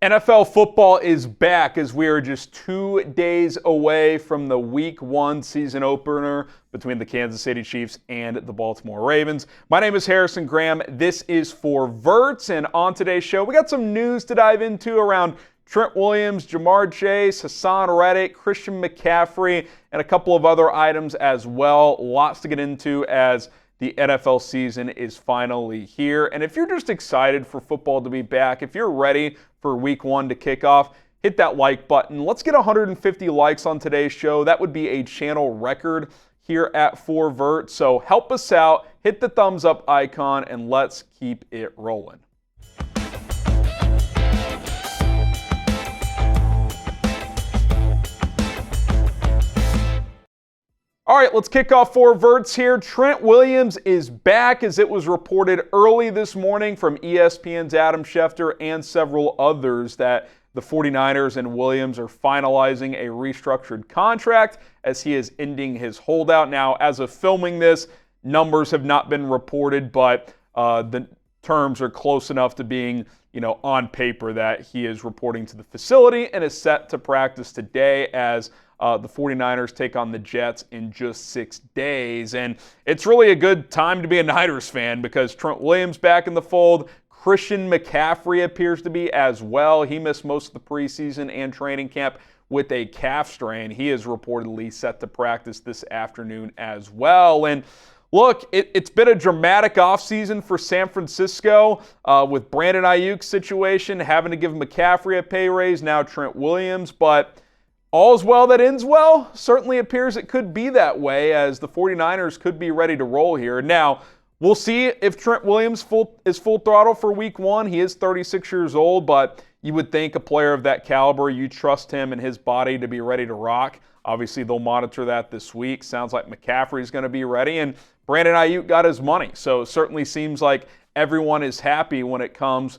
NFL football is back as we are just 2 days away from the Week 1 season opener between the Kansas City Chiefs and the Baltimore Ravens. My name is Harrison Graham. This is for Verts, and on today's show, we got some news to dive into around Trent Williams, Jamar Chase, Haason Reddick, Christian McCaffrey, and a couple of other items as well. Lots to get into as the NFL season is finally here. And if you're just excited for football to be back, if you're ready for Week 1 to kick off, hit that like button. Let's get 150 likes on today's show. That would be a channel record here at 4Vert. So help us out, hit the thumbs up icon, and let's keep it rolling. All right, let's kick off 4Verts here. Trent Williams is back, as it was reported early this morning from ESPN's Adam Schefter and several others that the 49ers and Williams are finalizing a restructured contract as he is ending his holdout. Now, as of filming this, numbers have not been reported, but the terms are close enough to being, on paper that he is reporting to the facility and is set to practice today as the 49ers take on the Jets in just 6 days. And it's really a good time to be a Niners fan because Trent Williams back in the fold. Christian McCaffrey appears to be as well. He missed most of the preseason and training camp with a calf strain. He is reportedly set to practice this afternoon as well. And look, it's been a dramatic offseason for San Francisco with Brandon Aiyuk's situation, having to give McCaffrey a pay raise, now Trent Williams, but all's well that ends well. Certainly appears it could be that way as the 49ers could be ready to roll here. Now, we'll see if Trent Williams is full throttle for Week 1. He is 36 years old, but you would think a player of that caliber, you trust him and his body to be ready to rock. Obviously, they'll monitor that this week. Sounds like McCaffrey's going to be ready, and Brandon Aiyuk got his money. So it certainly seems like everyone is happy when it comes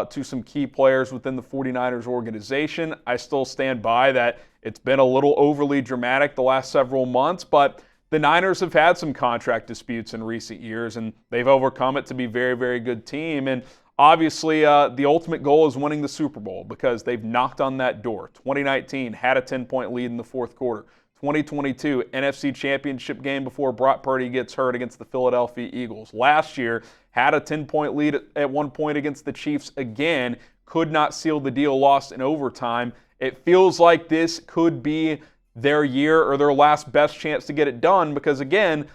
to some key players within the 49ers organization. I still stand by that it's been a little overly dramatic the last several months, but the Niners have had some contract disputes in recent years, and they've overcome it to be a very, very good team. And obviously, the ultimate goal is winning the Super Bowl because they've knocked on that door. 2019 had a 10-point lead in the fourth quarter. 2022 NFC Championship game before Brock Purdy gets hurt against the Philadelphia Eagles. Last year had a 10-point lead at one point against the Chiefs again. Could not seal the deal, lost in overtime. It feels like this could be their year or their last best chance to get it done because, again,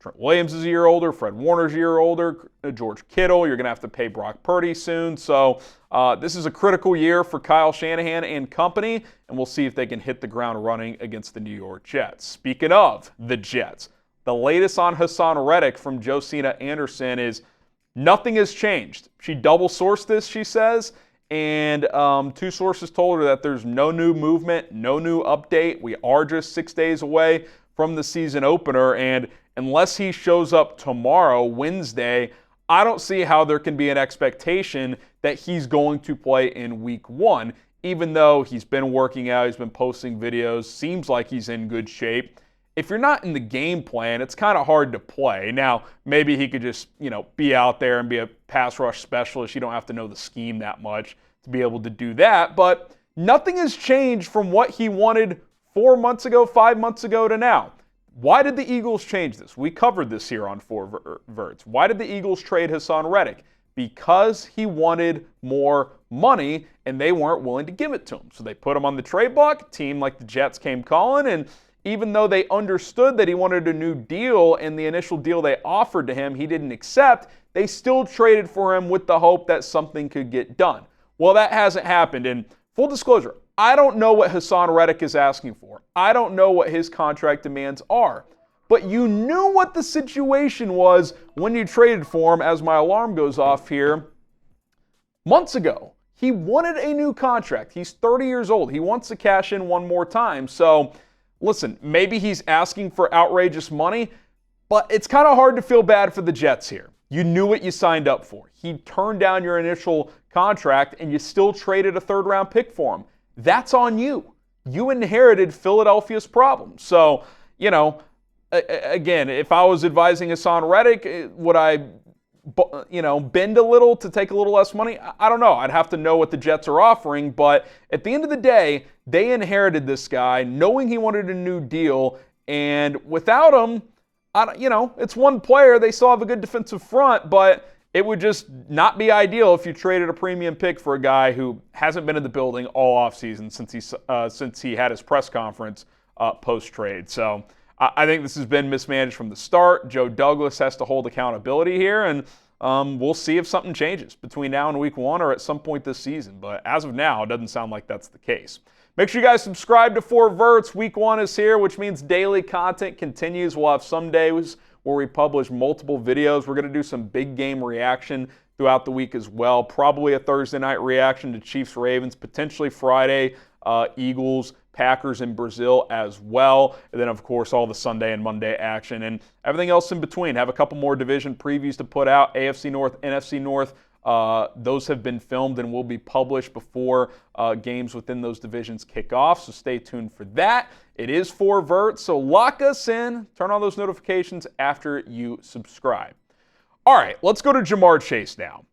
Trent Williams is a year older, Fred Warner's a year older, George Kittle, you're going to have to pay Brock Purdy soon. So this is a critical year for Kyle Shanahan and company, and we'll see if they can hit the ground running against the New York Jets. Speaking of the Jets, the latest on Haason Reddick from Josina Anderson is nothing has changed. She double-sourced this, she says, and two sources told her that there's no new movement, no new update. We are just 6 days away from the season opener, and unless he shows up tomorrow, Wednesday, I don't see how there can be an expectation that he's going to play in Week 1, even though he's been working out, he's been posting videos, seems like he's in good shape. If you're not in the game plan, it's kind of hard to play. Now, maybe he could just, be out there and be a pass rush specialist. You don't have to know the scheme that much to be able to do that. But nothing has changed from what he wanted 4 months ago, 5 months ago to now. Why did the Eagles change this? We covered this here on 4Verts. Why did the Eagles trade Haason Reddick? Because he wanted more money, and they weren't willing to give it to him. So they put him on the trade block. A team like the Jets came calling, and even though they understood that he wanted a new deal and the initial deal they offered to him he didn't accept, they still traded for him with the hope that something could get done. Well, that hasn't happened. And full disclosure, I don't know what Haason Reddick is asking for. I don't know what his contract demands are. But you knew what the situation was when you traded for him, as my alarm goes off here, months ago. He wanted a new contract. He's 30 years old. He wants to cash in one more time. So, listen, maybe he's asking for outrageous money, but it's kind of hard to feel bad for the Jets here. You knew what you signed up for. He turned down your initial contract, and you still traded a third-round pick for him. That's on you. You inherited Philadelphia's problem. So, again, if I was advising Haason Reddick, would I bend a little to take a little less money? I don't know. I'd have to know what the Jets are offering, but at the end of the day, they inherited this guy knowing he wanted a new deal, and without him, it's one player. They still have a good defensive front, but it would just not be ideal if you traded a premium pick for a guy who hasn't been in the building all offseason since he had his press conference post-trade. So I think this has been mismanaged from the start. Joe Douglas has to hold accountability here, and we'll see if something changes between now and week 1 or at some point this season. But as of now, it doesn't sound like that's the case. Make sure you guys subscribe to 4 Verts. Week 1 is here, which means daily content continues. We'll have some days where we publish multiple videos. We're going to do some big game reaction throughout the week as well. Probably a Thursday night reaction to Chiefs-Ravens, potentially Friday, Eagles, Packers in Brazil as well. And then, of course, all the Sunday and Monday action and everything else in between. Have a couple more division previews to put out, AFC North, NFC North. Those have been filmed and will be published before games within those divisions kick off, so stay tuned for that. It is 4 Verts, so lock us in. Turn on those notifications after you subscribe. All right, let's go to Ja'Marr Chase now,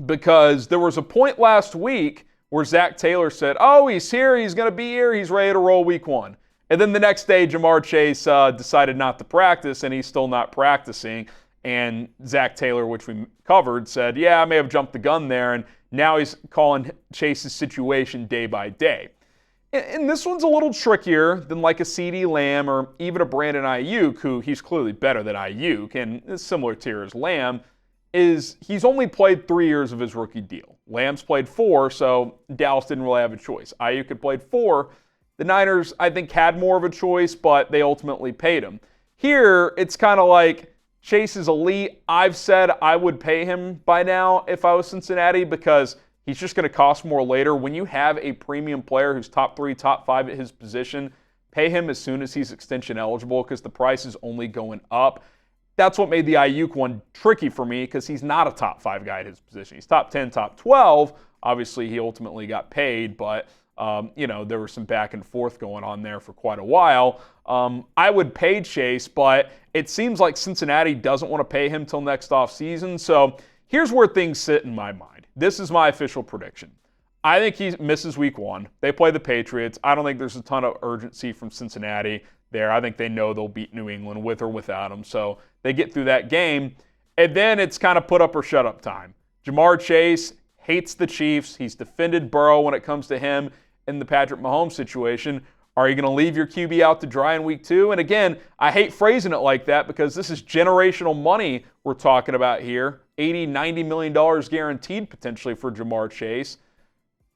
because there was a point last week where Zach Taylor said, oh, he's here, he's going to be here, he's ready to roll week 1. And then the next day, Ja'Marr Chase decided not to practice, and he's still not practicing. And Zach Taylor, which we covered, said, yeah, I may have jumped the gun there, and now he's calling Chase's situation day by day. And this one's a little trickier than like a CeeDee Lamb or even a Brandon Aiyuk, who he's clearly better than Aiyuk, and is similar tier as Lamb, is he's only played 3 years of his rookie deal. Lamb's played 4, so Dallas didn't really have a choice. Aiyuk had played 4. The Niners, I think, had more of a choice, but they ultimately paid him. Here, it's kind of like Chase is elite. I've said I would pay him by now if I was Cincinnati because he's just going to cost more later. When you have a premium player who's top 3, top 5 at his position, pay him as soon as he's extension eligible because the price is only going up. That's what made the Aiyuk one tricky for me because he's not a top 5 guy at his position. He's top 10, top 12. Obviously, he ultimately got paid, but there was some back and forth going on there for quite a while. I would pay Chase, but it seems like Cincinnati doesn't want to pay him till next offseason. So here's where things sit in my mind. This is my official prediction. I think he misses week 1. They play the Patriots. I don't think there's a ton of urgency from Cincinnati there. I think they know they'll beat New England with or without him. So they get through that game. And then it's kind of put up or shut up time. Ja'Marr Chase hates the Chiefs. He's defended Burrow when it comes to him in the Patrick Mahomes situation. Are you going to leave your QB out to dry in week 2? And again, I hate phrasing it like that because this is generational money we're talking about here. $80, $90 million guaranteed potentially for Ja'Marr Chase.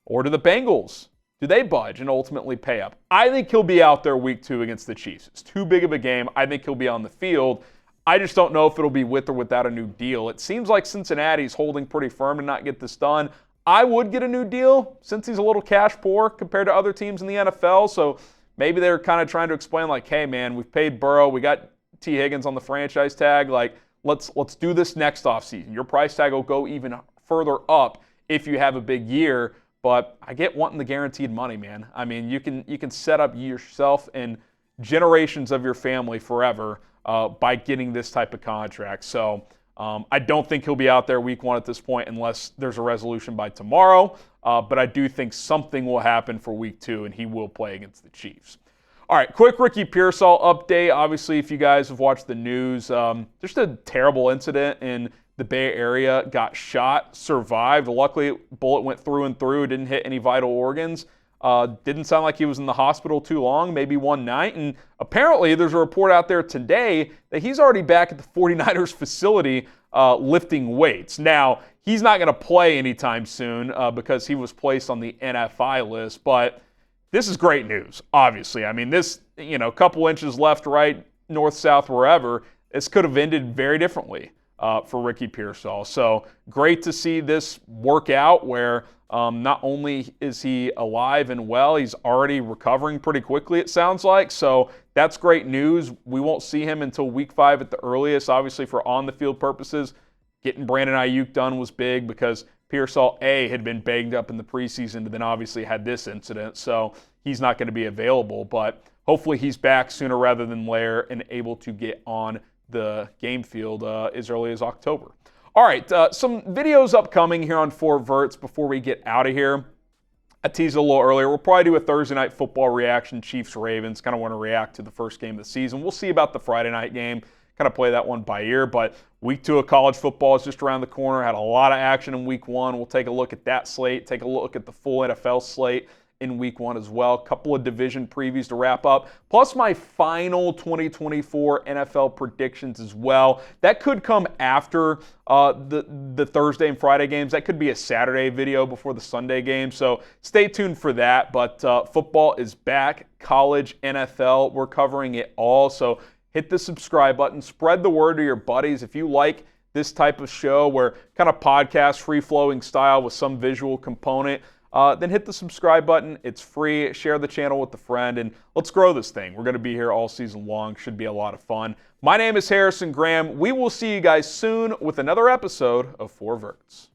Or do the Bengals? Do they budge and ultimately pay up? I think he'll be out there week 2 against the Chiefs. It's too big of a game. I think he'll be on the field. I just don't know if it'll be with or without a new deal. It seems like Cincinnati's holding pretty firm to not get this done. I would get a new deal since he's a little cash poor compared to other teams in the NFL. So maybe they're kind of trying to explain like, hey, man, we've paid Burrow. We got T. Higgins on the franchise tag. Like, let's do this next offseason. Your price tag will go even further up if you have a big year. But I get wanting the guaranteed money, man. I mean, you can set up yourself and generations of your family forever by getting this type of contract. So I don't think he'll be out there week 1 at this point unless there's a resolution by tomorrow. But I do think something will happen for week 2, and he will play against the Chiefs. All right, quick Ricky Pearsall update. Obviously, if you guys have watched the news, just a terrible incident in the Bay Area. Got shot, survived. Luckily, bullet went through and through. Didn't hit any vital organs. Didn't sound like he was in the hospital too long, maybe one night. And apparently there's a report out there today that he's already back at the 49ers facility lifting weights. Now, he's not going to play anytime soon because he was placed on the NFI list. But this is great news, obviously. I mean, this, a couple inches left, right, north, south, wherever, this could have ended very differently for Ricky Pearsall. So great to see this work out where not only is he alive and well, he's already recovering pretty quickly, it sounds like. So that's great news. We won't see him until week 5 at the earliest, obviously for on-the-field purposes. Getting Brandon Aiyuk done was big because Pearsall, had been banged up in the preseason and then obviously had this incident. So he's not going to be available. But hopefully he's back sooner rather than later and able to get on the game field as early as October. All right, some videos upcoming here on 4 Verts before we get out of here. I teased a little earlier. We'll probably do a Thursday night football reaction, Chiefs-Ravens. Kind of want to react to the first game of the season. We'll see about the Friday night game. Kind of play that one by ear. But week 2 of college football is just around the corner. Had a lot of action in week 1. We'll take a look at that slate. Take a look at the full NFL slate in week 1 as well. A couple of division previews to wrap up, plus my final 2024 NFL predictions as well. That could come after the Thursday and Friday games. That could be a Saturday video before the Sunday game, so stay tuned for that. But football is back, college, NFL, we're covering it all, so hit the subscribe button, spread the word to your buddies. If you like this type of show where kind of podcast, free-flowing style with some visual component, then hit the subscribe button. It's free. Share the channel with a friend, and let's grow this thing. We're going to be here all season long. Should be a lot of fun. My name is Harrison Graham. We will see you guys soon with another episode of 4 Verts.